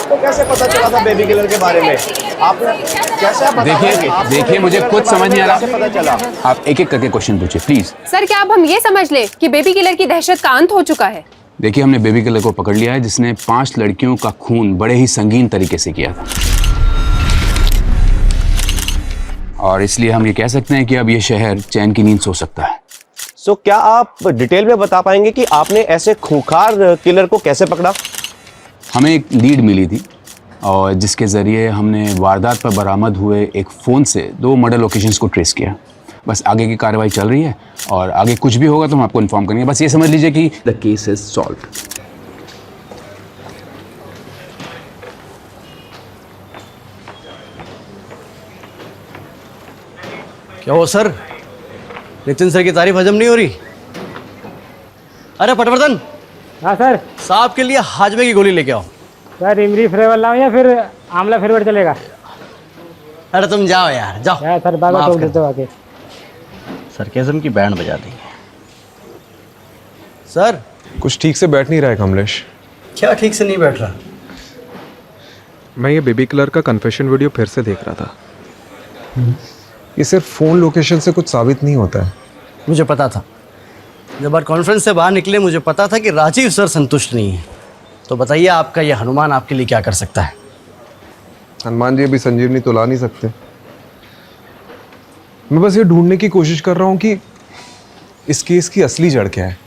आपको कैसे पता चला था बेबी किलर के बारे में? आप कैसे देखिए मुझे कुछ समझ नहीं आ रहा। पता चला? आप एक एक करके क्वेश्चन पूछिए प्लीज। सर क्या अब हम ये समझ लें कि बेबी किलर की दहशत का अंत हो चुका है? देखिए हमने बेबी किलर को पकड़ लिया है जिसने 5 लड़कियों का खून बड़े ही संगीन तरीके से किया था, और इसलिए हम ये कह सकते हैं कि अब ये शहर चैन की नींद सो सकता है। सो क्या आप डिटेल में बता पाएंगे कि आपने ऐसे खूंखार किलर को कैसे पकड़ा? हमें एक लीड मिली थी और जिसके ज़रिए हमने वारदात पर बरामद हुए एक फ़ोन से 2 मर्डर लोकेशंस को ट्रेस किया। बस आगे की कार्रवाई चल रही है और आगे कुछ भी होगा तो हम आपको इन्फॉर्म करेंगे। बस ये समझ लीजिए कि द केस इज सॉल्व्ड। क्या हो सर, नितिन सर की तारीफ हजम नहीं हो रही? अरे पटवर्धन। हाँ सर। साहब के लिए हाजमे की गोली लेके आओ। सर इमली फ्लेवर लाऊं या फिर आंवला फ्लेवर चलेगा? अरे तुम जाओ यार, जाओ। यार सर बाबा माफ टोक कर। देते हो आके। सरकेज़म की बैंड बजा देंगे। सर कुछ ठीक से बैठ नहीं रहा है कमलेश। क्या ठीक से नहीं बैठ रहा? मैं ये बेबी किलर का कन्फेशन वीडियो फिर से देख रहा था। ये सिर्फ फोन लोकेशन से कुछ साबित नहीं होता है। मुझे पता था, जब बार कॉन्फ्रेंस से बाहर निकले मुझे पता था कि राजीव सर संतुष्ट नहीं है। तो बताइए आपका ये हनुमान आपके लिए क्या कर सकता है? हनुमान जी अभी संजीवनी तो ला नहीं सकते। मैं बस ये ढूंढने की कोशिश कर रहा हूँ कि इस केस की असली जड़ क्या है।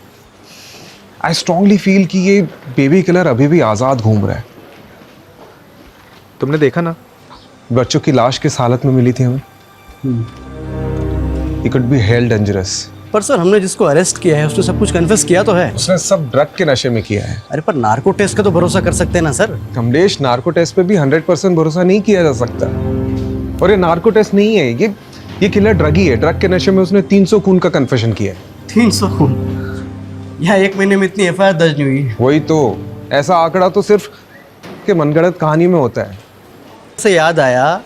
आई स्ट्रांगली फील कि ये बेबी किलर अभी भी आज़ाद घूम रहा है। तुमने देखा ना, बच्चों की लाश किस हालत में मिली थी हमें। He could be held dangerous। पर सर हमने जिसको अरेस्ट किया है उसने सब कुछ कन्फेस किया तो है। उसने सब ड्रग के नशे में किया है। अरे पर नार्को टेस्ट का तो भरोसा कर सकते हैं ना सर। कमलेश, नार्को टेस्ट पे भी 100% भरोसा नहीं किया जा सकता। और ये नार्को टेस्ट नहीं है, ये किलर ड्रगी है। ड्रग के नशे में उसने 300 खून का कन्फेशन किया है। 300 खून? यहाँ 1 महीने में इतनी एफआईआर दर्ज नहीं हुई। वही तो, ऐसा आंकड़ा तो सिर्फ के मनगढ़ंत कहानी में होता है। से याद आया,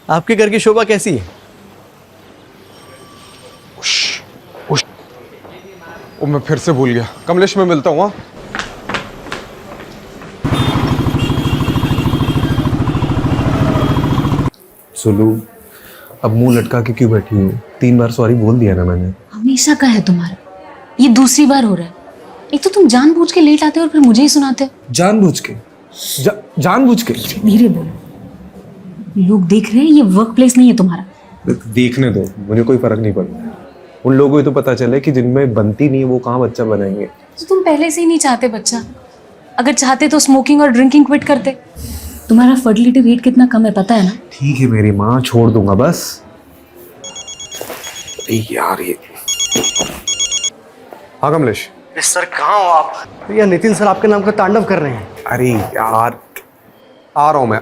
आपके घर की शोभा कैसी है? ओ, मैं फिर से भूल गया। कमलेश मैं मिलता हूँ। सुलू, अब मुंह लटका के क्यों बैठी हूँ? 3 बार सॉरी बोल दिया ना मैंने। हमेशा का है तुम्हारा, ये दूसरी बार हो रहा है। एक तो तुम जानबूझ के लेट आते हो और फिर मुझे ही सुनाते हो। जानबूझ के? जानबूझ के? धीरे बोलो, लोग देख रहे हैं। ये वर्क प्लेस नहीं है तुम्हारा। देखने दो, मुझे कोई फर्क नहीं पड़ता। उन लोगों को तो पता चले कि जिनमें बनती नहीं है वो कहाँ बच्चा बनाएंगे। तो तुम पहले से ही नहीं चाहते बच्चा। अगर चाहते तो स्मोकिंग और ड्रिंकिंग क्विट करते। तुम्हारा फर्टिलिटी रेट कितना कम है पता है ना? ठीक है मेरी माँ, छोड़ दूंगा बस। यार ये। हाँ कमलेश। सर कहाँ हो आप? भैया नितिन सर आपके नाम का तांडव कर रहे हैं। अरे यार, आ रहा हूँ मैं।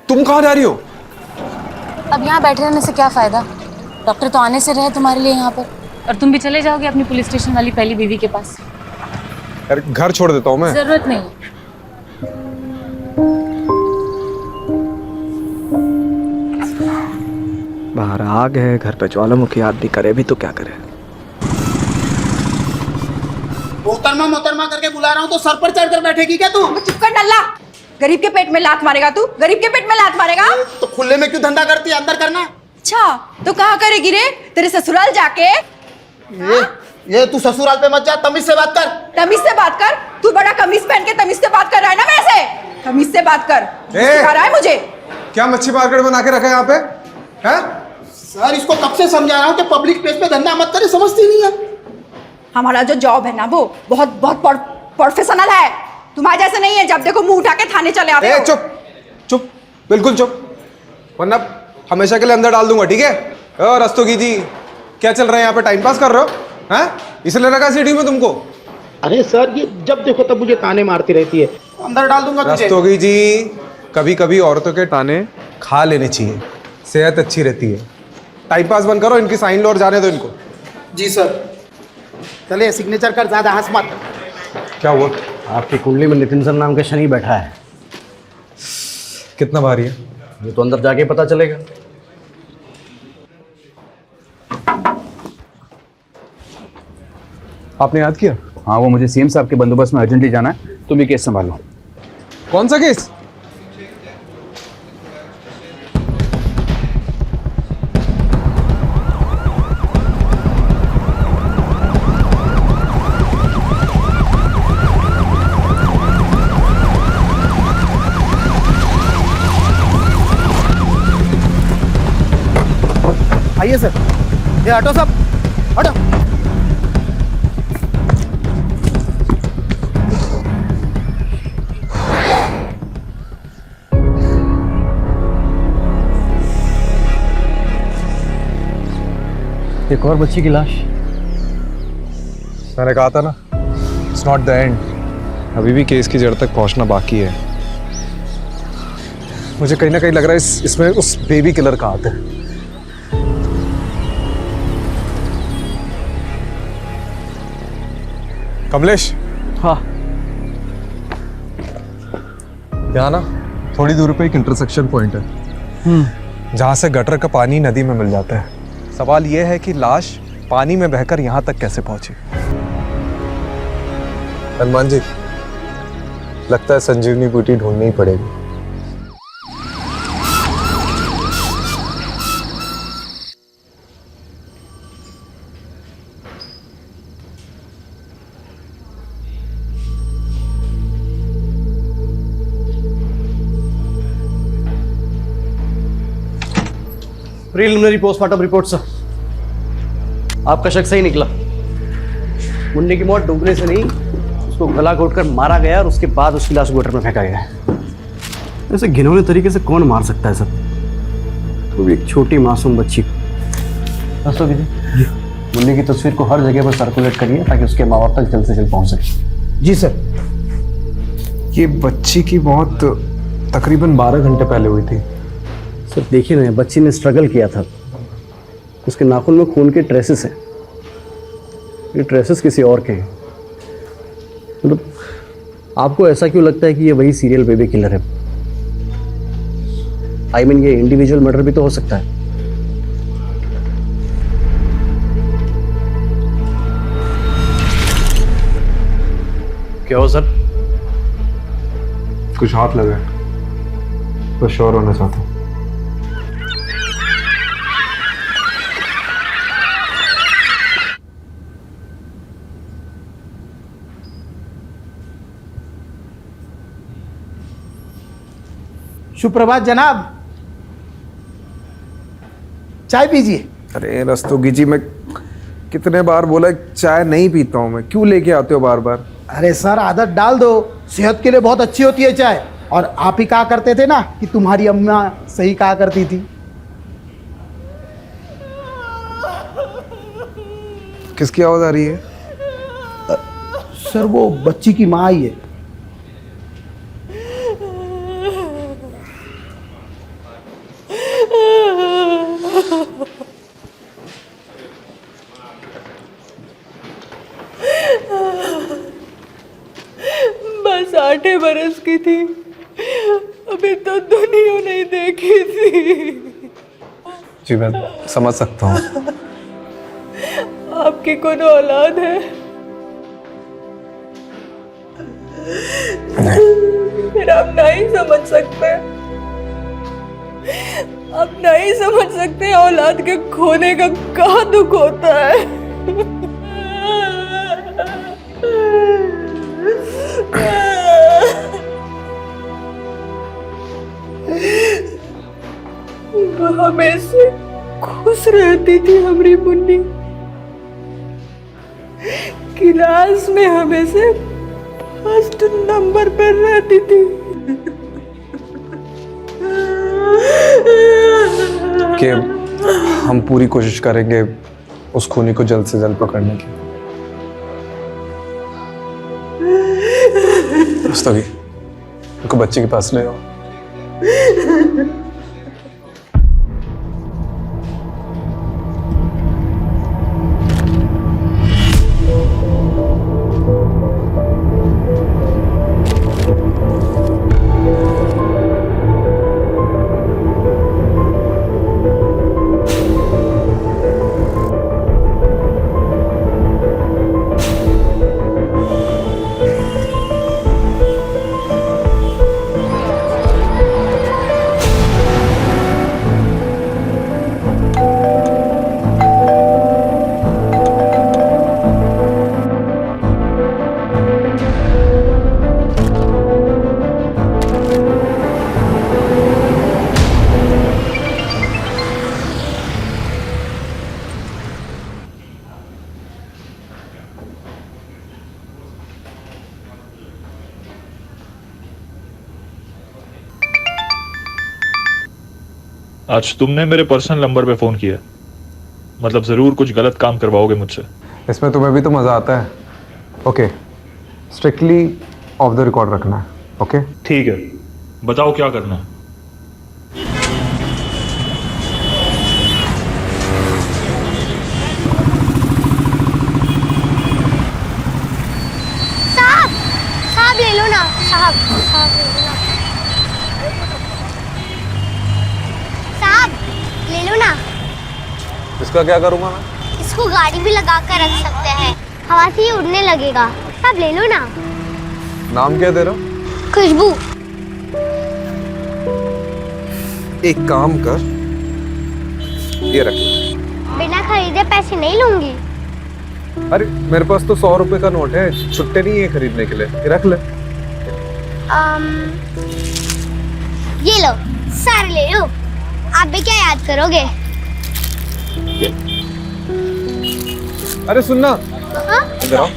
तुम कहाँ जा रही हो? अब यहाँ बैठे रहने से क्या फायदा? डॉक्टर तो आने से रहे तुम्हारे लिए यहाँ पर, और तुम भी चले जाओगे अपनी पुलिस स्टेशन वाली पहली बीवी के पास। यार घर छोड़ देता हूँ मैं। जरूरत नहीं। बाहर आग है, घर पे ज्वालामुखी आदमी करे भी तो क्या करे। मोहतरमा करके बुला रहा हूँ तो सर पर चढ़ कर बैठेगी क्या तू? चुप कर नल्ला। गरीब के पेट में लात मारेगा तू? गरीब के पेट में लात मारेगा? तो खुले में क्यों धंधा करती है? अंदर करना। अच्छा तो कहाँ करेगी रे? तेरे ससुराल जाके? ये तू ससुराल पे मत जा, तमीज से बात कर। तमीज से बात कर? तू बड़ा कमीज पहन के तमीज से बात कर रहा है ना मेरे से? तमीज से बात कर। सिखा रहा है मुझे? क्या मच्छी मार्केट बना के रखा है यहाँ पे? हैं? सर इसको कब से समझा रहा हूँ कि पब्लिक प्लेस पे धंधा मत करे, समझती नहीं है। हमारा जो जॉब है ना वो बहुत बहुत प्रोफेशनल है। तुम्हारे जैसे नहीं है, जब देखो मुंह उठा के थाने चले आते हो। चुप चुप, बिल्कुल चुप, वरना हमेशा के लिए अंदर डाल दूंगा। ठीक है? रस्तोगी जी, क्या चल रहा है यहाँ पे? टाइम पास कर रहे हो? हैं? इसलिए रखा सीढ़ी में तुमको? अरे सर ये जब देखो तब मुझे ताने मारती रहती है। अंदर डाल दूंगा तुझे। रस्तोगी जी, कभी कभी औरतों के ताने खा लेने चाहिए, सेहत अच्छी रहती है। टाइम पास बंद करो, इनकी साइन लो और जाने दो इनको। जी सर। चले सिग्नेचर कर, ज्यादा हंस मत। क्या हुआ? आपकी कुंडली में नितिन सर नाम का शनि बैठा है। कितना भारी है? ये तो अंदर जाके पता चलेगा। आपने याद किया? हाँ, वो मुझे सीएम साहब के बंदोबस्त में अर्जेंटली जाना है, तुम ये केस संभालो। कौन सा केस? आइए सर, ये ऑटो साहब, ऑटो। एक और बच्ची की लाश। मैंने कहा था ना, इट्स नॉट द एंड। अभी भी केस की जड़ तक पहुंचना बाकी है। मुझे कहीं ना कहीं लग रहा है इसमें उस बेबी किलर का हाथ है। कमलेश। हाँ। यहाँ ना थोड़ी दूर पे एक इंटरसेक्शन पॉइंट है जहाँ से गटर का पानी नदी में मिल जाता है। सवाल यह है कि लाश पानी में बहकर यहाँ तक कैसे पहुंची। हनुमान जी, लगता है संजीवनी बूटी ढूंढनी ही पड़ेगी। Preliminary postmortem report sir. आपका शक सही निकला। मुन्नी की मौत डूबने से नहीं, उसको गला घोटकर मारा गया और उसके बाद उसकी लाश गटर में फेंका गया है। ऐसे घिनौने तरीके से कौन मार सकता है सर? वो भी एक छोटी मासूम बच्ची को। जी, मुन्नी की तस्वीर को हर जगह पर सर्कुलेट करिए ताकि उसके माँ बाप तक जल्द से जल्द पहुंच सके। जी सर। ये बच्ची की मौत तकरीबन 12 घंटे पहले हुई थी। सर देखिए ना, बच्ची ने स्ट्रगल किया था। उसके नाखून में खून के ट्रेसेस हैं। ये ट्रेसेस किसी और के हैं। मतलब आपको ऐसा क्यों लगता है कि ये वही सीरियल बेबी किलर है? आई मीन ये इंडिविजुअल मर्डर भी तो हो सकता है। क्या हो सर? कुछ हाथ लगा है, तो श्योर होना चाहता हूँ। सुप्रभात जनाब, चाय पीजिए। अरे रस्तोगी जी, मैं कितने बार बोला चाय नहीं पीता हूँ मैं, क्यों लेके आते हो बार बार? अरे सर, आदत डाल दो, सेहत के लिए बहुत अच्छी होती है चाय। और आप ही कहा करते थे ना कि तुम्हारी अम्मा सही कहा करती थी। किसकी आवाज आ रही है? सर वो बच्ची की माँ आई है। बस 8 बरस की थी, अभी तो दुनिया नहीं देखी थी। जी मैं समझ सकता हूँ। आपकी कौन औलाद है? फिर आप नहीं समझ सकते। आप नहीं समझ सकते औलाद के खोने का क्या दुख होता है। हमेशा खुश रहती थी हमारी मुन्नी। क्लास में हमेशा फर्स्ट नंबर पर रहती थी। कि हम पूरी कोशिश करेंगे उस खूनी को जल्द से जल्द पकड़ने की। रस्तोगी, उनको बच्चे के पास ले आओ। आज तुमने मेरे पर्सनल नंबर पे फ़ोन किया, मतलब ज़रूर कुछ गलत काम करवाओगे मुझसे। इसमें तुम्हें भी तो मज़ा आता है। Okay, strictly of the record रखना है। ओके ठीक है, बताओ क्या करना है। साहब ले लो ना, साहब ले लो ना, साहब ले लो ना। इसका क्या करूँगा मैं? इसको गाड़ी भी लगा कर रख सकते हैं, हवा से ही उड़ने लगेगा। साहब ले लो ना। नाम क्या दे रहा? खुशबू। एक काम कर, ये रख। बिना खरीदे पैसे नहीं लूंगी। अरे मेरे पास तो 100 रुपए का नोट है, छुट्टे नहीं है खरीदने के लिए, ये रख ले। ये लो, सारे ले लो। आप भी क्या याद करोगे? अरे सुनना, हाँ? इधर आओ।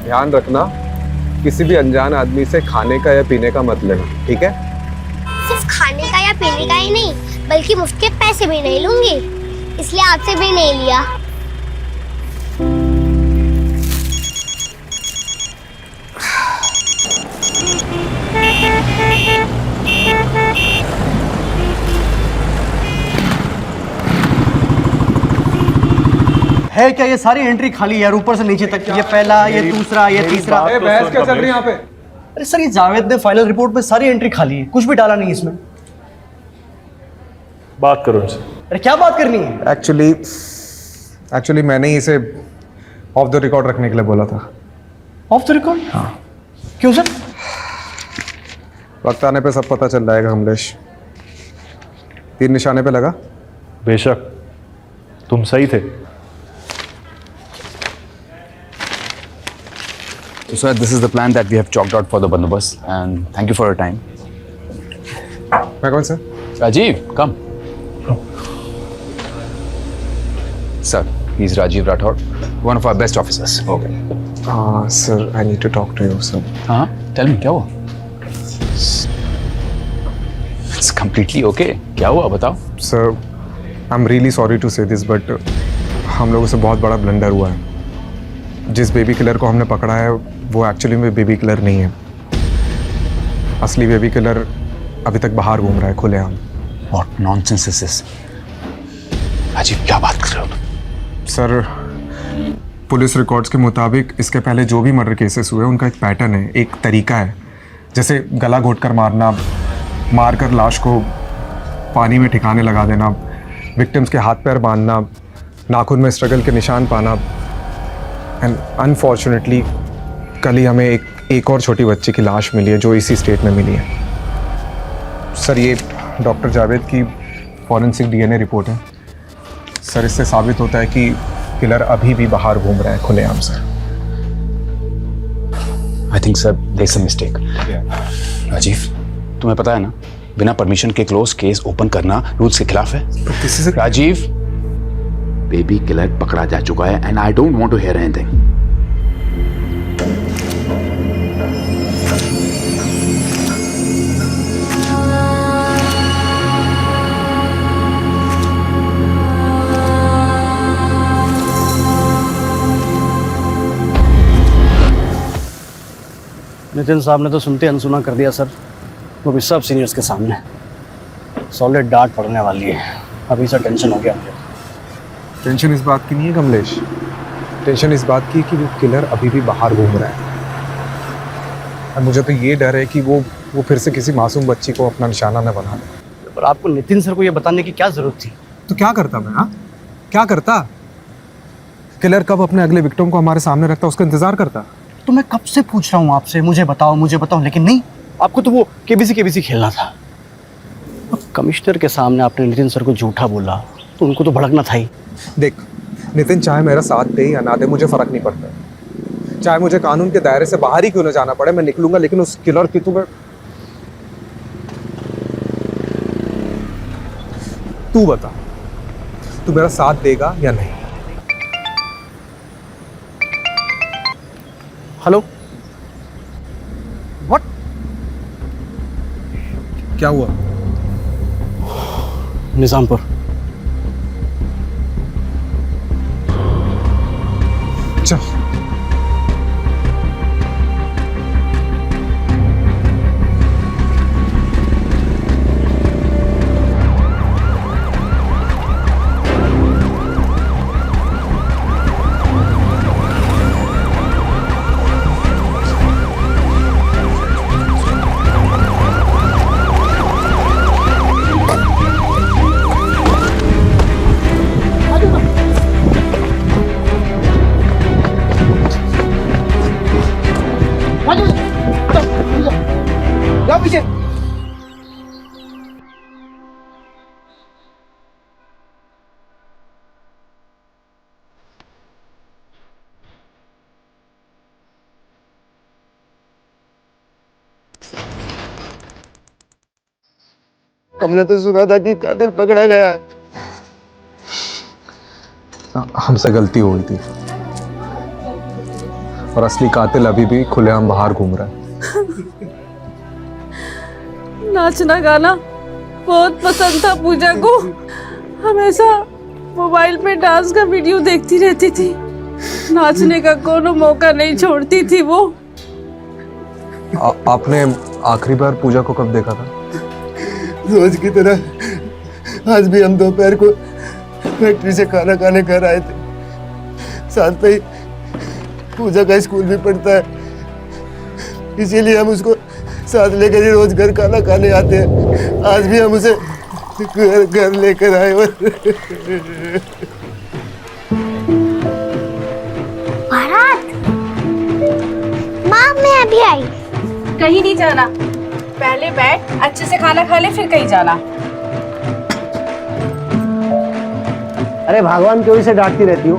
ध्यान रखना, किसी भी अनजान आदमी से खाने का या पीने का मत लेना, ठीक है? सिर्फ खाने का या पीने का ही नहीं, बल्कि मुफ्त के पैसे भी नहीं लूंगी, इसलिए आपसे भी नहीं लिया। है क्या ये सारी एंट्री खाली यार, ऊपर से नीचे तक। ये पहला, ये दूसरा, ये तीसरा। बहस क्या चल रही है यहाँ पे? अरे सर, ये जावेद ने फाइनल रिपोर्ट में सारी एंट्री खाली है, कुछ भी डाला नहीं इसमें। बात करो इनसे। अरे क्या बात करनी है? एक्चुअली मैंने ही इसे ऑफ द रिकॉर्ड रखने के लिए बोला था। Of the record? हाँ। क्यों सर? वक्त आने पे सब पता चल जाएगा कमलेश। तीर निशाने पे लगा? बेशक, तुम सही थे। So sir, this is the plan that we have chalked out for the bandobast, and thank you for your time. मैं कौन sir? Rajiv, come. Sir, he's Rajiv Rathod, one of our best officers. Okay. Sir, I need to talk to you, sir. हाँ, tell me, क्या हुआ? It's completely okay. क्या हुआ, बताओ? Sir, I'm really sorry to say this, but हम लोगों से बहुत बड़ा ब्लंडर हुआ है। जिस बेबी किलर को हमने पकड़ा है वो एक्चुअली में बेबी किलर नहीं है। असली बेबी किलर अभी तक बाहर घूम रहा है खुलेआम। What nonsense is this? Rajiv, क्या बात कर रहे हो? सर, पुलिस रिकॉर्ड्स के मुताबिक इसके पहले जो भी मर्डर केसेस हुए उनका एक पैटर्न है, एक तरीका है। जैसे गला घोंटकर मारना, मारकर लाश को पानी में ठिकाने लगा देना, विक्टिम्स के हाथ पैर बांधना, नाखून में स्ट्रगल के निशान पाना। एंड अनफॉर्चुनेटली कल ही हमें एक और छोटी बच्ची की लाश मिली है जो इसी स्टेट में मिली है। सर, ये डॉक्टर जावेद की फॉरेंसिक डीएनए रिपोर्ट है। सर, इससे साबित होता है कि किलर अभी भी बाहर घूम रहा है खुलेआम से। I think sir, there's a mistake. Rajiv, तुम्हें पता है ना, बिना परमिशन के क्लोज केस ओपन करना रूल्स के खिलाफ है। राजीव, बेबी किलर पकड़ा जा चुका है and I don't want to hear anything. Nitin साहब ने तो सुनते अनसुना कर दिया सर, वो भी सब सीनियर्स के सामने। सॉलिड डांट पड़ने वाली है। अभी से टेंशन हो गया मुझे। टेंशन इस बात की नहीं है कमलेश, टेंशन इस बात की कि वो किलर अभी भी बाहर घूम रहा है। और मुझे तो ये डर है कि वो फिर से किसी मासूम बच्ची को अपना निशाना न बना दे। पर आपको नितिन सर को ये बताने की क्या जरूरत थी? तो क्या करता मैं? हाँ, क्या करता? किलर कब अपने अगले विक्टिम को हमारे सामने रखता, उसका इंतजार करता। तो मैं कब से पूछ रहा हूँ आपसे, मुझे बताओ, लेकिन नहीं, आपको तो वो केबीसी खेलना था। अब कमिश्नर के सामने आपने नितिन सर को झूठा बोला तो उनको तो भड़कना था ही। देख, नितिन चाहे मेरा साथ दे या ना दे, मुझे फर्क नहीं पड़ता। चाहे मुझे कानून के दायरे से बाहर ही क्यों ना जाना पड़े, मैं निकलूंगा, लेकिन उस किलर की तू बता, तू मेरा साथ देगा या नहीं? Hello, what? क्या हुआ? निजामपुर। चल। जाओ पीछे। हमने तो सुना था कि कातिल पकड़ा गया। हमसे गलती हो गई थी और असली कातिल अभी भी खुलेआम बाहर घूम रहा है। नाचना गाना बहुत पसंद था पूजा को। हमेशा मोबाइल पे डांस का वीडियो देखती रहती थी। नाचने का कोनो मौका नहीं छोड़ती थी वो। आपने आखिरी बार पूजा को कब देखा था? रोज की तरह आज भी हम दोपहर को फैक्ट्री से खाना खाने घर आए थे। साथ में ही पूजा का स्कूल भी पढ़ता है, इसीलिए हम उसको साथ लेकर ही रोज घर खाना खाने आते हैं। आज भी हम उसे घर लेकर आए। भारत, माँ मैं अभी आई। कहीं नहीं जाना, पहले बैठ अच्छे से खाना खा ले फिर कहीं जाना। अरे भगवान क्यों इसे डांटती रहती हो?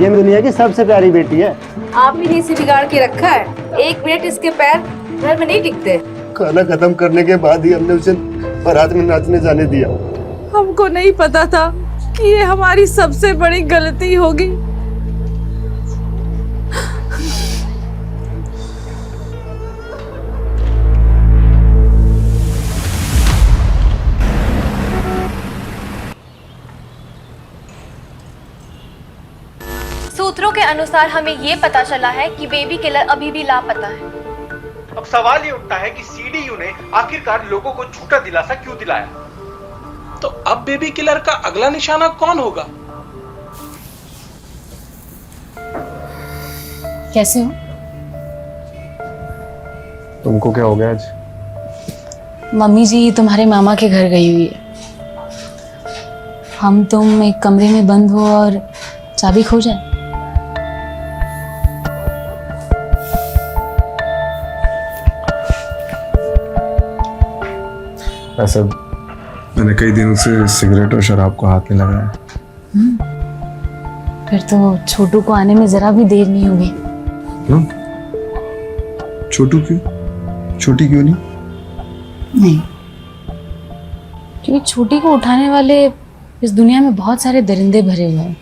ये दुनिया की सबसे प्यारी बेटी है। आप ही ने इसे बिगाड़ के रखा है। एक मिनट इसके पैर घर में नहीं टिकते। खाना खत्म करने के बाद ही हमने उसे बारात में नाचने जाने दिया। हमको नहीं पता था कि ये हमारी सबसे बड़ी गलती होगी। सूत्रों के अनुसार हमें ये पता चला है कि बेबी किलर अभी भी लापता है। अब सवाल ये उठता है कि सीडीयू ने आखिरकार लोगों को झूठा दिलासा क्यों दिलाया? तो अब बेबी किलर का अगला निशाना कौन होगा? कैसे हो? तुमको क्या हो गया आज? मम्मी जी तुम्हारे मामा के घर गई हुई है। हम तुम एक कमरे में बंद हो और चाबी खो जाए। ऐसा मैंने कई दिनों से सिगरेट और शराब को हाथ नहीं लगाया। फिर तो छोटू को आने में जरा भी देर नहीं होगी। क्यों? छोटू क्यों? छोटी क्यों नहीं? नहीं, क्योंकि छोटी को उठाने वाले इस दुनिया में बहुत सारे दरिंदे भरे हुए हैं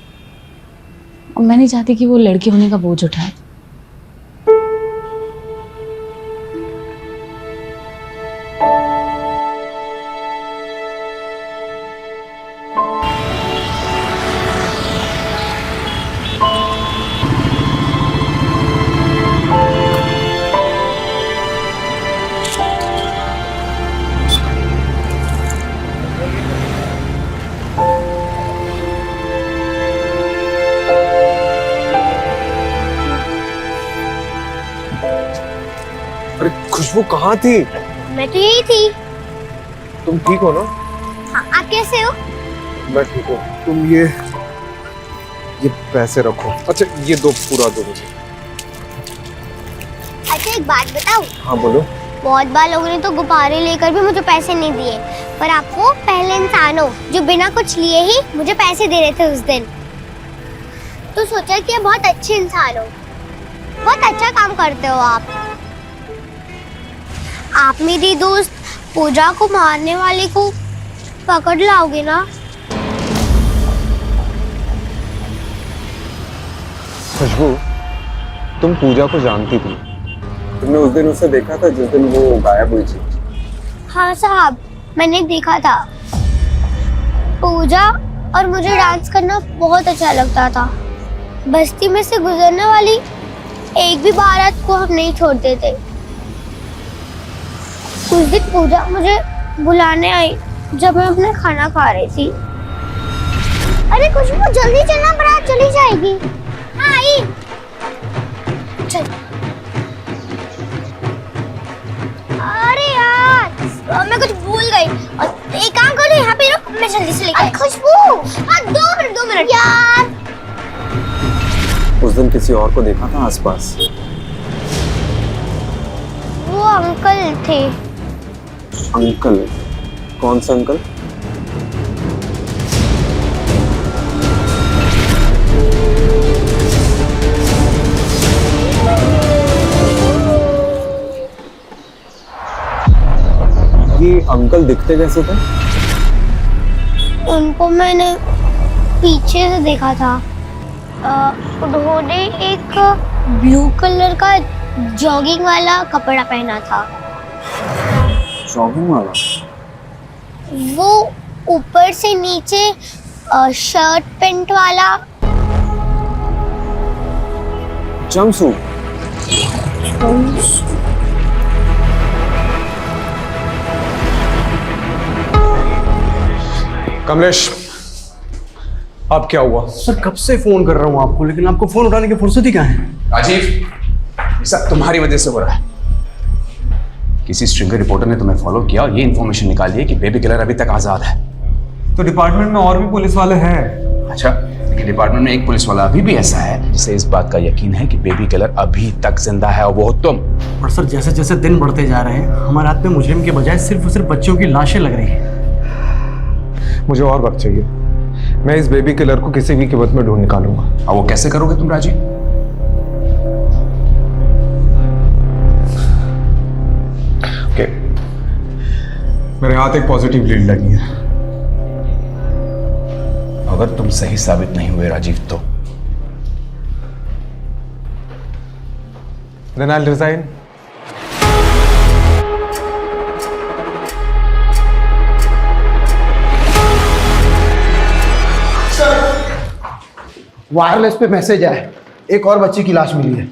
और मैं नहीं चाहती कि वो लड़की होने का बोझ उठाए। अरे खुशबू कहाँ थी? मैं तो यही थी। तुम ठीक हो ना? हाँ, आप कैसे हो? मैं ठीक हूँ। तुम ये पैसे रखो। अच्छा ये दो, पूरा दो मुझे। अच्छा एक बात बताऊं? हाँ बोलो। बहुत बार लोगों ने तो गुब्बारे लेकर भी मुझे पैसे नहीं दिए, पर आप वो पहले इंसान हो जो बिना कुछ लिए ही मुझे पैसे दे रहे थे उस दिन। तो सोचा कि आप बहुत अच्छे इंसान हो, बहुत अच्छा काम करते हो आप। आप मेरी दोस्त पूजा को मारने वाले को पकड़ लाओगे ना? खुशबू, तुम पूजा को जानती थी। तुमने उस दिन उसे देखा था जिस दिन वो गायब हुई थी? हाँ साहब, मैंने देखा था। पूजा और मुझे डांस करना बहुत अच्छा लगता था। बस्ती में से गुजरने वाली एक भी बारात को हम नहीं छोड़ते थे। उस दिन पूजा मुझे बुलाने आई जब मैं अपना खाना खा रही थी। अरे खुशबू जल्दी चलना, बारात चली जाएगी। हाँ आई। चल। अरे यार मैं कुछ भूल गई। और एक काम करो, यहाँ पे रुक, मैं जल्दी से लेकर। खुशबू 2 मिनट यार। उस दिन किसी और को देखा था आसपास? वो अंकल थे। अंकल? कौन सा अंकल? ये अंकल दिखते कैसे थे? उनको मैंने पीछे से देखा था। उन्होंने एक ब्लू कलर का जॉगिंग वाला कपड़ा पहना था। जॉगिंग वाला? वो ऊपर से नीचे शर्ट पैंट वाला। जंपसूट? कमलेश, अब क्या हुआ? सर कब से फोन कर रहा हूँ आपको, लेकिन आपको फोन उठाने की फुर्सत ही कहाँ है? राजीव, ये सब तुम्हारी वजह से हो रहा है। किसी स्ट्रिंगर रिपोर्टर ने तुम्हें फॉलो किया और ये इन्फॉर्मेशन निकाली है कि बेबी किलर अभी तक आजाद है। तो डिपार्टमेंट में और भी पुलिस वाले हैं। अच्छा, लेकिन डिपार्टमेंट में एक पुलिस वाला अभी भी ऐसा है जिसे इस बात का यकीन है कि बेबी किलर अभी तक जिंदा है, और वो तुम। पर सर जैसे जैसे दिन बढ़ते जा रहे हैं, हमारे हाथ में मुजरिम के बजाय सिर्फ और सिर्फ बच्चों की लाशें लग रही हैं। मुझे और वक्त चाहिए। मैं इस बेबी किलर को किसी भी कीमत में ढूंढ निकालूंगा। और वो कैसे करोगे तुम राजीव? ओके, मेरे हाथ एक पॉजिटिव लीड लगी है। अगर तुम सही साबित नहीं हुए राजीव तो Then I'll resign. वायरलेस पे मैसेज आया, एक और बच्ची की लाश मिली है।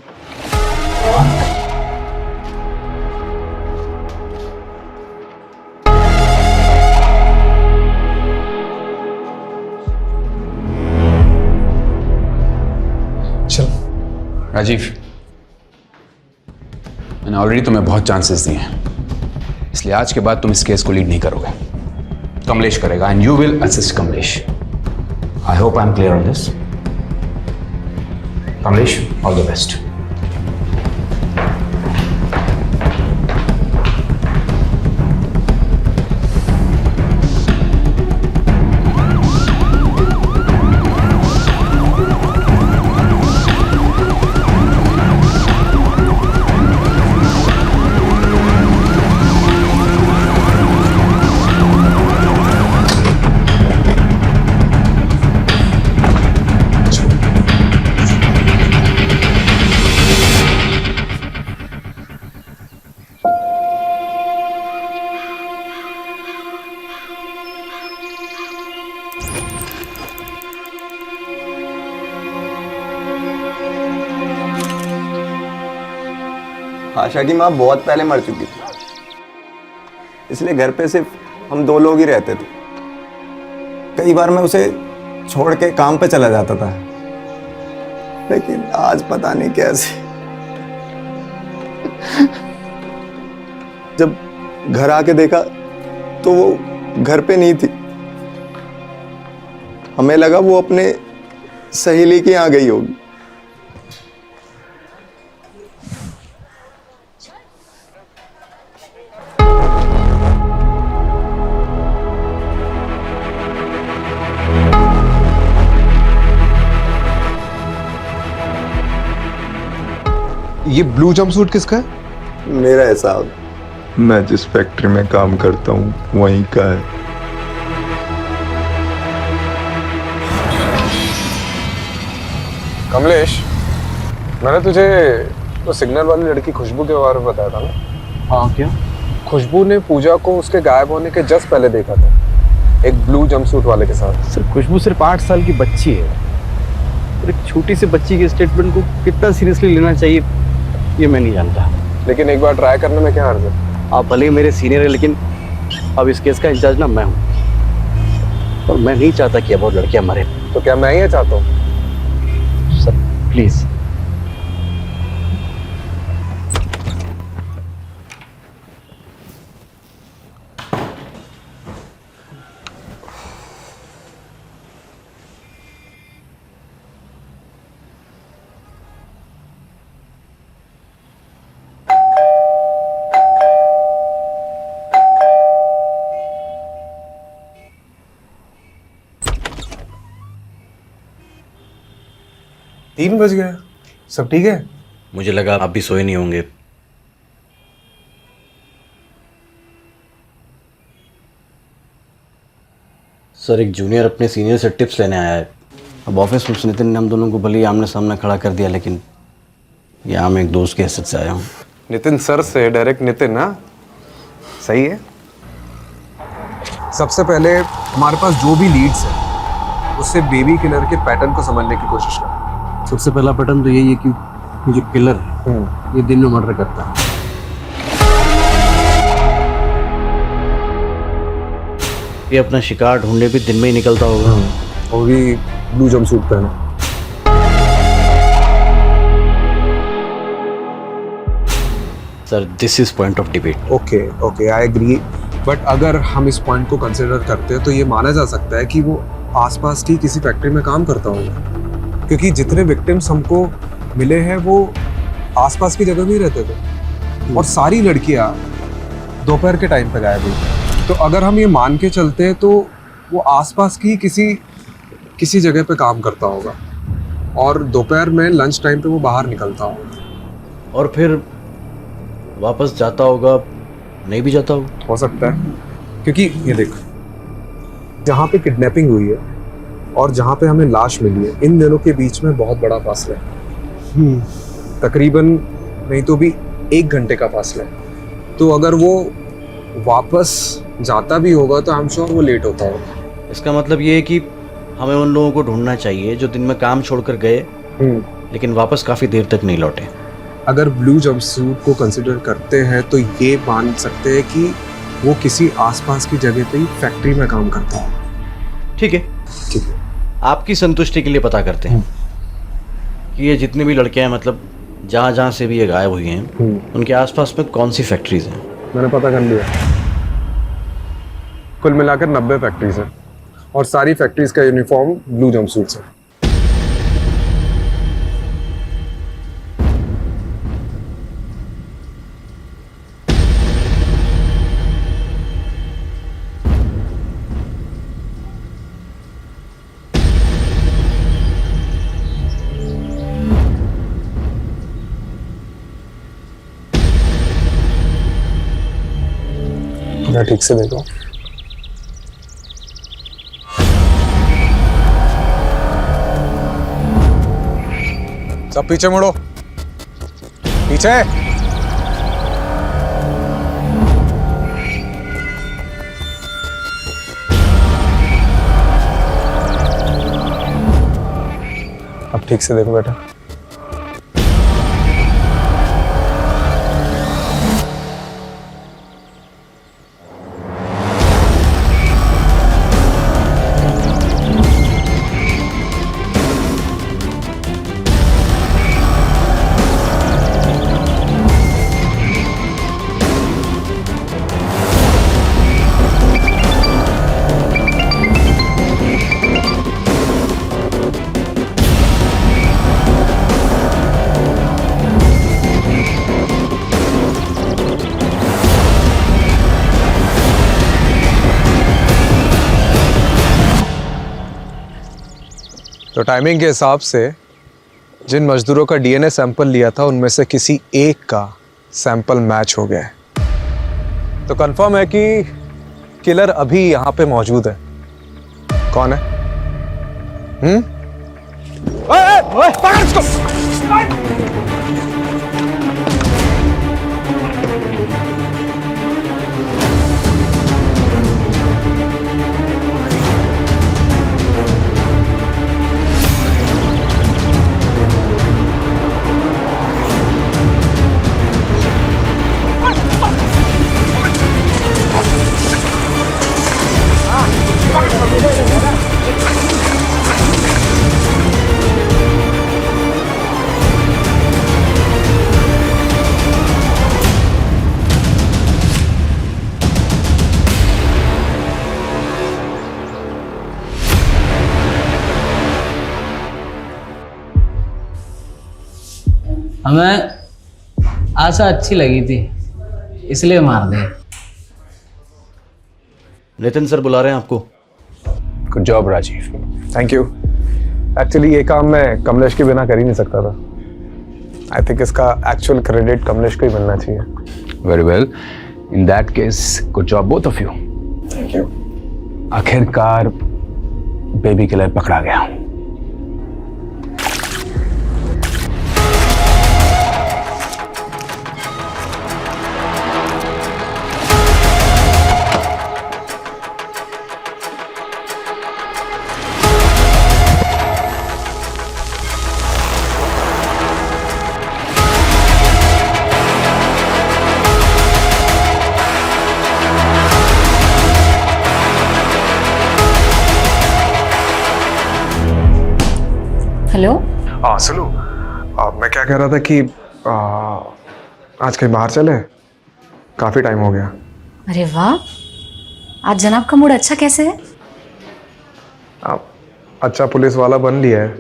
चल राजीव, मैंने ऑलरेडी तुम्हें बहुत चांसेस दिए हैं, इसलिए आज के बाद तुम इस केस को लीड नहीं करोगे। कमलेश करेगा, and you will assist Kamlesh. I hope I am clear on this. Kamlesh, all the best. Asha की माँ बहुत पहले मर चुकी थी, इसलिए घर पे सिर्फ हम 2 लोग ही रहते थे। कई बार मैं उसे छोड़ के काम पे चला जाता था, लेकिन आज पता नहीं कैसे जब घर आके देखा तो वो घर पे नहीं थी। हमें लगा वो अपने सहेली के यहाँ गई होगी। ये ब्लू जंपसूट किसका है? मेरा है साहब, मैं जिस फैक्ट्री में काम करता हूँ वहीं का है। कमलेश, मैंने तुझे वो सिग्नल वाली लड़की खुशबू के बारे में बताया था ना? हाँ, क्या? खुशबू ने पूजा को उसके गायब होने के जस्ट पहले देखा था। एक ब्लू जंपसूट वाले के साथ। सर खुशबू सिर्फ 8 साल की बच्ची है और एक छोटी सी बच्ची के स्टेटमेंट को कितना सीरियसली लेना चाहिए ये मैं नहीं जानता। लेकिन एक बार ट्राई करने में क्या हर्ज है? आप भले ही मेरे सीनियर है लेकिन अब इस केस का इंचार्ज ना मैं हूँ और मैं नहीं चाहता कि अब और लड़कियां मरे। तो क्या मैं ये चाहता हूँ? Sir please. तीन बज गया, सब ठीक है? मुझे लगा आप भी सोए नहीं होंगे। सर एक जूनियर अपने सीनियर से टिप्स लेने आया है। अब ऑफिस में नितिन ने हम दोनों को भले ही आमने सामने खड़ा कर दिया लेकिन यहाँ मैं एक दोस्त की हैसियत से आया हूँ। नितिन सर से डायरेक्ट नितिन ना, सही है। सबसे पहले हमारे पास जो भी लीड्स है उससे बेबी किलर के पैटर्न को समझने की कोशिश कर। सबसे पहला पैटर्न तो यही है कि ये जो किलर है ये दिन में मर्डर करता है। ये अपना शिकार ढूंढने भी दिन में ही निकलता होगा। वो भी ब्लू जंपसूट पहने। Sir this is point of debate. Okay I agree, but अगर हम इस पॉइंट को कंसिडर करते हैं तो ये माना जा सकता है कि वो आसपास की किसी फैक्ट्री में काम करता होगा, क्योंकि जितने विक्टिम्स हमको मिले हैं वो आसपास की जगह में ही रहते थे और सारी लड़कियां दोपहर के टाइम पे गायब हुई। तो अगर हम ये मान के चलते हैं तो वो आसपास की किसी जगह पे काम करता होगा और दोपहर में लंच टाइम पे वो बाहर निकलता होगा और फिर वापस जाता होगा, नहीं भी जाता होगा। हो सकता है, क्योंकि ये देख जहाँ पे किडनैपिंग हुई है और जहाँ पे हमें लाश मिली है इन दोनों के बीच में बहुत बड़ा फासला है। तकरीबन नहीं तो भी 1 घंटे का फासला है। तो अगर वो वापस जाता भी होगा तो आई एम श्योर वो लेट होता होगा। इसका मतलब ये है कि हमें उन लोगों को ढूंढना चाहिए जो दिन में काम छोड़कर गए लेकिन वापस काफी देर तक नहीं लौटे। अगर ब्लू जंपसूट को कंसिडर करते हैं तो ये मान सकते हैं कि वो किसी आसपास की जगह पे ही फैक्ट्री में काम करता है। ठीक है, आपकी संतुष्टि के लिए पता करते हैं कि ये जितनी भी लड़कियां हैं, मतलब जहाँ जहाँ से भी ये गायब हुई हैं उनके आसपास में कौन सी फैक्ट्रीज हैं। मैंने पता कर लिया, कुल मिलाकर 90 फैक्ट्रीज हैं और सारी फैक्ट्रीज का यूनिफॉर्म ब्लू जंपसूट्स है। मैं ठीक से देखो। सब पीछे मुड़ो, पीछे। अब ठीक से देखो बेटा। तो टाइमिंग के हिसाब से जिन मजदूरों का डीएनए सैंपल लिया था उनमें से किसी एक का सैंपल मैच हो गया है। तो कंफर्म है कि किलर अभी यहाँ पे मौजूद है। कौन है? पकड़ इसको। हमें आशा अच्छी लगी थी इसलिए मार दे। नितिन सर बुला रहे हैं आपको। Good job Rajeev. Thank you. Actually ये काम मैं कमलेश के बिना कर ही नहीं सकता था। आई थिंक इसका एक्चुअल क्रेडिट कमलेश को ही मिलना चाहिए। Very well, in that case good job both of you. Thank you. आखिरकार बेबी किलर पकड़ा गया। हेलो। हाँ सुनो, मैं क्या कह रहा था कि आज कहीं बाहर चले, काफ़ी टाइम हो गया। अरे वाह, आज जनाब का मूड अच्छा कैसे है? अच्छा पुलिस वाला बन लिया है,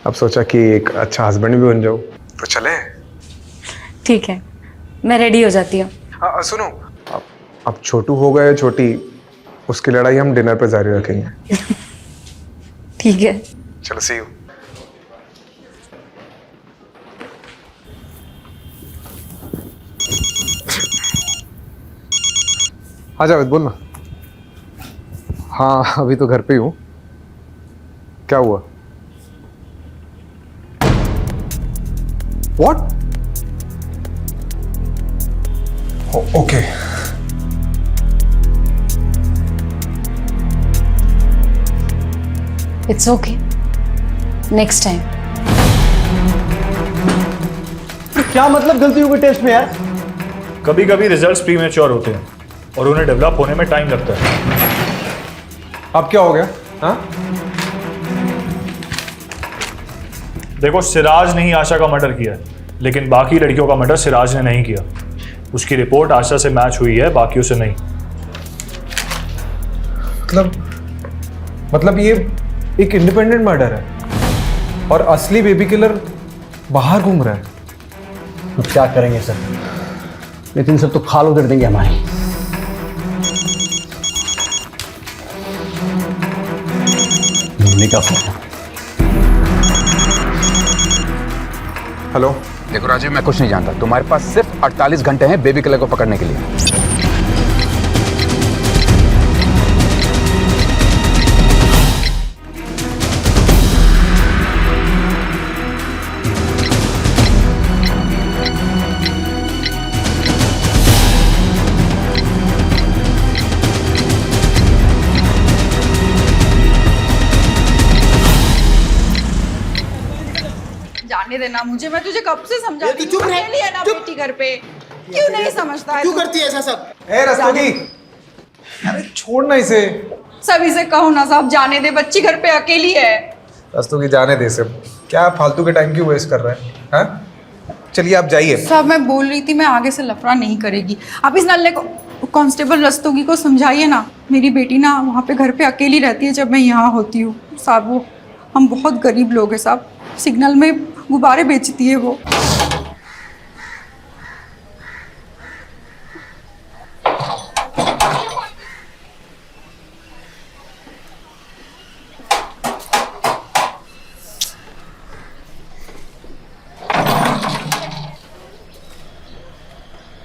अब सोचा कि एक अच्छा हस्बैंड भी बन जाऊँ, तो चले। ठीक है, मैं रेडी हो जाती हूँ। सुनो, अब छोटू हो गए छोटी, उसकी लड़ाई हम डिनर पे जारी रखेंगे। ठीक है, चलो सी यू। आ जावेद बोल ना। हाँ अभी तो घर पे ही हूँ। क्या हुआ? What? Okay. It's okay, next time. क्या मतलब गलती हो गई टेस्ट में यार? कभी कभी रिजल्ट्स प्रीमेच्योर होते हैं और उन्हें डेवलप होने में टाइम लगता है। अब क्या हो गया? हाँ? देखो, सिराज ने ही आशा का मर्डर किया, लेकिन बाकी लड़कियों का मर्डर सिराज ने नहीं किया। उसकी रिपोर्ट आशा से मैच हुई है, बाकियों से नहीं। मतलब ये एक इंडिपेंडेंट मर्डर है और असली बेबी किलर बाहर घूम रहा है। तो क्या करेंगे सर? नितिन सर तो खाल उधर देंगे हमारी। का फोन। हेलो। देखो राजीव, मैं कुछ नहीं जानता। तुम्हारे पास सिर्फ 48 घंटे हैं बेबी किलर को पकड़ने के लिए। जाने देना मुझे, मैं तुझे कब से समझाती हूँ। अकेली है ना बेटी घर पे, क्यों नहीं समझता है? क्यों करती है ऐसा सब? रस्तोगी, अरे छोड़ना इसे। सब इसे कहो ना साहब, जाने दे, बच्ची घर पे अकेली है। रस्तोगी जाने दे इसे, क्या फालतू के टाइम क्यों वेस्ट कर रहा है? हाँ चलिए आप जाइए। साहब मैं बोल रही थी, मैं आगे से लफड़ा नहीं करेगी। आप इस नल्ले को, कांस्टेबल रस्तोगी को समझाइए ना। मेरी बेटी ना वहाँ पे घर पे अकेली रहती है जब मैं यहाँ होती हूँ साहब। वो हम बहुत गरीब लोग हैं साहब, सिग्नल में गुब्बारे बेचती है वो।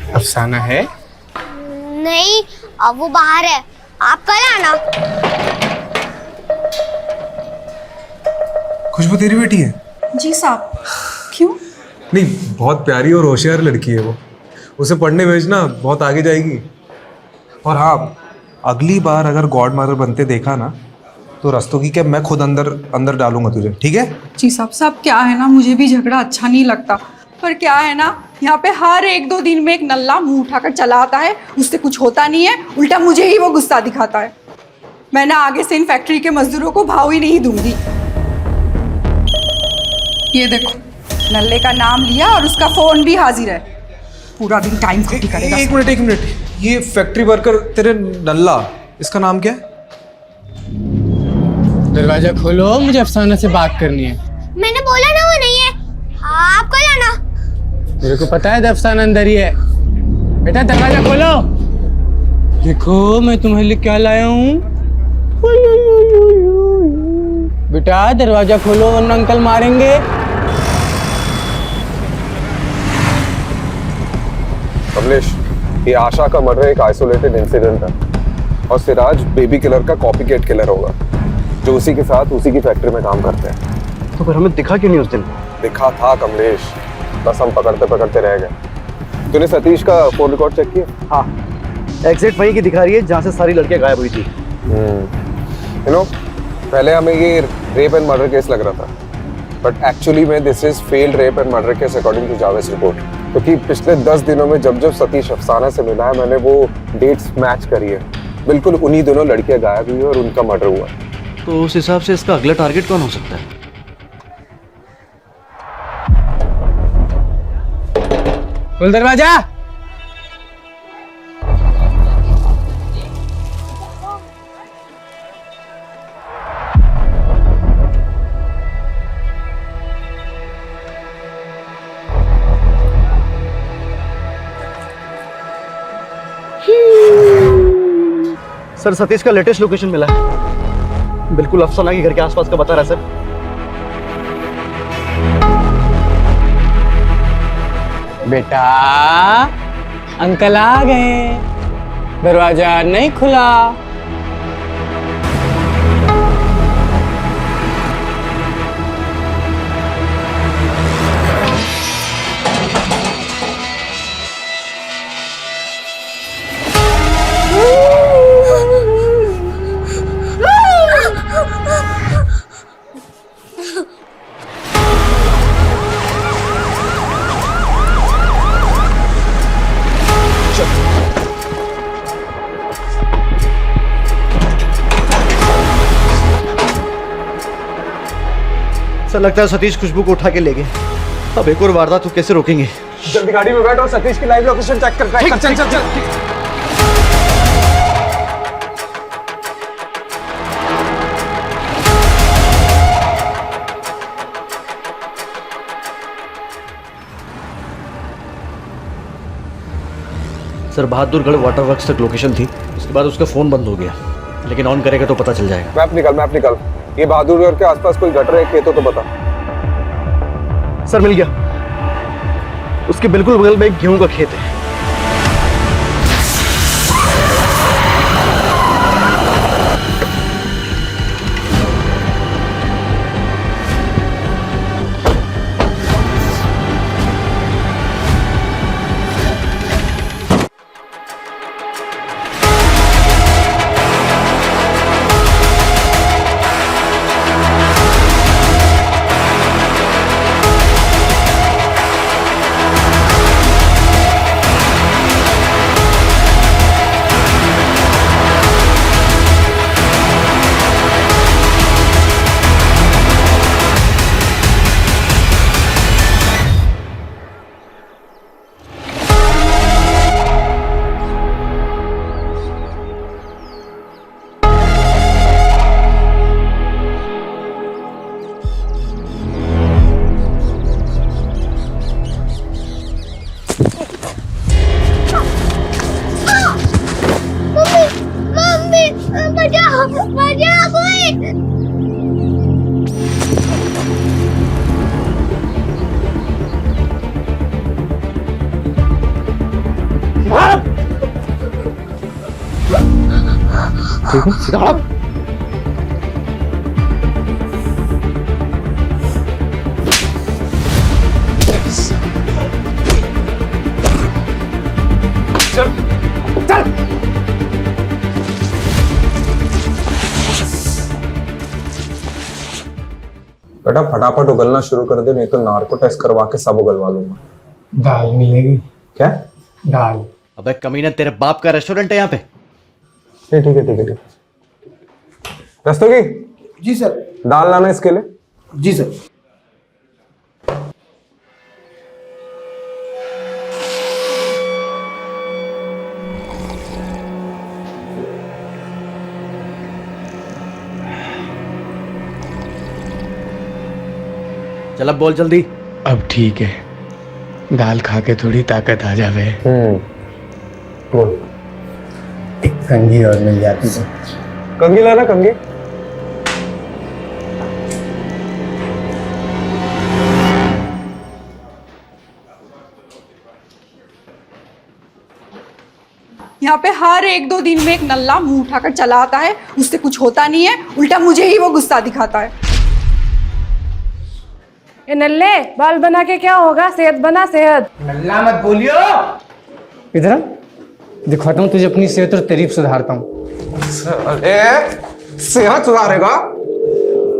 अफसाना है? नहीं, अब वो बाहर है, आप कल आना। खुशबू तेरी बेटी है? जी साहब। क्यों? नहीं, बहुत प्यारी और होशियार लड़की है वो। उसे पढ़ने भेजना, बहुत आगे जाएगी। और हाँ, अगली बार अगर गॉड मदर बनते देखा ना, तो रस्तोगी के मैं खुद अंदर डालूंगा तुझे, ठीक है? जी साहब। साहब क्या है ना, मुझे भी झगड़ा अच्छा नहीं लगता, पर क्या है ना, यहाँ पे हर 1-2 दिन में एक नल्ला मुंह उठाकर चला आता है, उससे कुछ होता नहीं है, उल्टा मुझे ही वो गुस्सा दिखाता है। मैं ना आगे से इन फैक्ट्री के मजदूरों को भाव ही नहीं दूंगी। ये देखो, नल्ले का नाम लिया और उसका फोन भी हाजिर है। पूरा दिन टाइम खोटी करेगा। एक मिनट, ये फैक्ट्री वर्कर तेरे नल्ला, इसका नाम क्या है? दरवाजा खोलो, मुझे अफसाना से बात करनी है। मैंने बोला ना वो नहीं है, आप कल आना। मेरे को पता है अफसान अंदर ही है। बेटा दरवाजा खोलो। देखो मैं तुम्हारे लिए क्या लाया हूँ। बेटा दरवाजा खोलो वरना अंकल मारेंगे। कमलेश, ये आशा का मर्डर एक आइसोलेटेड इंसिडेंट है और सिराज बेबी किलर का कॉपीकेट किलर होगा जो उसी के साथ उसी की फैक्ट्री में काम करते हैं। तो फिर हमें दिखा क्यों नहीं उस दिन? दिखा था कमलेश, बस हम पकड़ते पकड़ते रह गए। तूने सतीश का फोन रिकॉर्ड चेक किया? हाँ, एग्जैक्ट वहीं की दिखा रही है जहाँ से सारी लड़कियां गायब हुई थी। यू नो, पहले हमें ये रेप एंड मर्डर केस लग रहा था, बट एक्चुअली में this is failed rape and murder case according to जावेस रिपोर्ट। क्योंकि पिछले 10 दिनों में जब जब सतीश अफसाना से मिला है मैंने वो डेट्स मैच करी है। बिल्कुल उन्हीं दोनों लड़कियां गायब हुई और उनका मर्डर हुआ। तो उस हिसाब से इसका अगला टारगेट कौन हो सकता है? खोल दरवाजा। सर सतीश का लेटेस्ट लोकेशन मिला है, बिल्कुल अफसाना के घर के आसपास का बता रहा है सर। बेटा अंकल आ गए, दरवाजा नहीं खुला। सर लगता है सतीश खुशबू को उठा के ले गए। अब एक और वारदात तो कैसे रोकेंगे? जल्दी गाड़ी में बैठ और सतीश की लाइव लोकेशन चेक कर। चल चल चल। सर बहादुरगढ़ वाटर वर्क्स तक लोकेशन थी, उसके बाद उसका फोन बंद हो गया, लेकिन ऑन करेगा तो पता चल जाएगा। मैप निकाल। ये बहादुरगढ़ के आसपास कोई गटर है खेत हो तो बता। सर मिल गया, उसके बिल्कुल बगल में एक गेहूं का खेत है। ठीक है सीधा हट। चल चल। बेटा फटाफट उगलना शुरू कर दे, नहीं तो नार्को टेस्ट करवा के सब उगलवा लूंगा। दाल मिलेगी क्या? दाल। अबे कमीना, तेरे बाप का रेस्टोरेंट है यहाँ पे? ठीक है। रस्तोगी जी सर। दाल लाना इसके लिए। जी सर। चल अब बोल जल्दी। अब ठीक है। दाल खा के थोड़ी ताकत आ जावे। एक कंघी और मिल जाती तो। कंघी लाना, कंघी। यहाँ पे हर 1-2 दिन में एक नल्ला मुंह उठाकर चला आता है, उससे कुछ होता नहीं है, उल्टा मुझे ही वो गुस्सा दिखाता है। ये नल्ले बाल बना के क्या होगा, सेहत बना सेहत। नल्ला मत बोलियो। इधर दिखाता हूँ तुझे अपनी सेहत और तारीफ सुधारता हूँ। सेहत सुधारेगा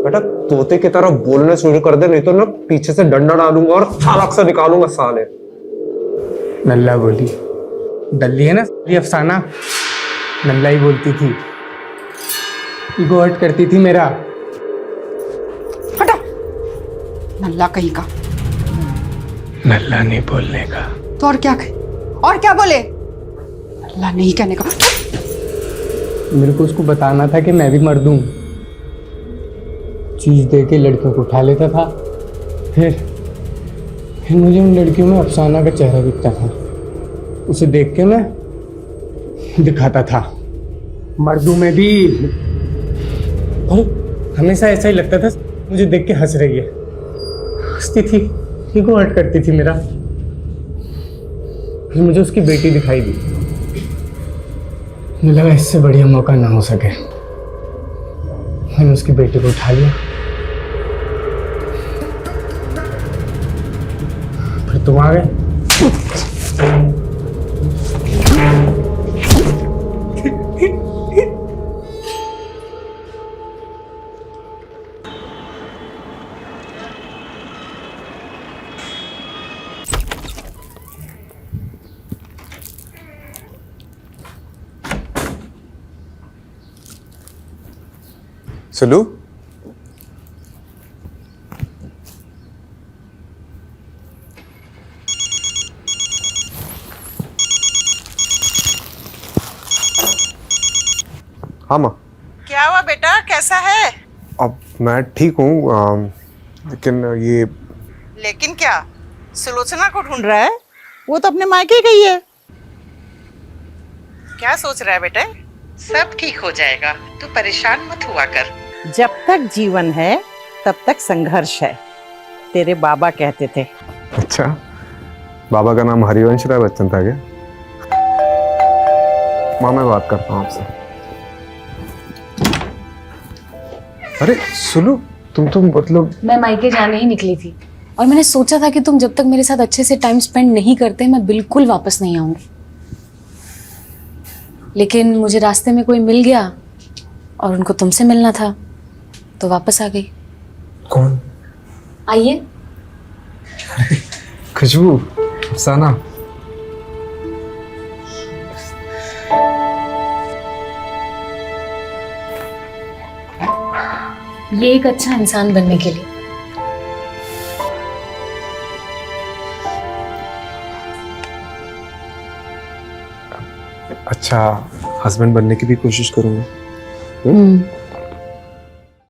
बेटा? तोते की तरह बोलने शुरू कर दे, नहीं तो ना पीछे से डंडा डालूंगा और छालक से निकालूंगा साले। नल्ला बोली, डल्ली है ना ये अफसाना, नल्ला ही बोलती थी, ईगो हर्ट करती थी मेरा। हटा, नल्ला कहीं का। नल्ला नहीं बोलने का तो और क्या कहे, और क्या बोले? नल्ला नहीं कहने का। मेरे को उसको बताना था कि मैं भी मर्द हूं। चीज दे के लड़कियों को उठा लेता था, फिर मुझे उन लड़कियों में अफसाना का चेहरा दिखता था, उसे देख के मैं दिखाता था मर्दों में भी। और हमेशा ऐसा ही लगता था मुझे देख के हंस रही है, हंसती थी, ईगो हर्ट करती थी मेरा। फिर मुझे उसकी बेटी दिखाई दी, मुझे लगा इससे बढ़िया मौका ना हो सके। मैंने उसकी बेटी को उठा लिया, फिर तुम आ गए। सुलू, हाँ माँ। क्या हुआ बेटा, कैसा है? अब मैं ठीक हूँ, लेकिन ये। लेकिन क्या? सुलोचना को ढूंढ रहा है? वो तो अपने मायके गई है। क्या सोच रहा है बेटा? सब ठीक हो जाएगा, तू परेशान मत हुआ कर। जब तक जीवन है तब तक संघर्ष है, तेरे बाबा कहते थे। अच्छा, बाबा का नाम हरिवंश राय बच्चन था क्या? माँ मैं बात करता हूँ आपसे। अरे सुलू, तुम तो मतलब। मैं मायके जाने ही निकली थी और मैंने सोचा था कि तुम जब तक मेरे साथ अच्छे से टाइम स्पेंड नहीं करते मैं बिल्कुल वापस नहीं आऊंगी, लेकिन मुझे रास्ते में कोई मिल गया और उनको तुमसे मिलना था तो वापस आ गई। कौन? आइए। खुशबू, अफसाना। ये एक अच्छा इंसान बनने के लिए। अच्छा हस्बैंड बनने की भी कोशिश करूंगा।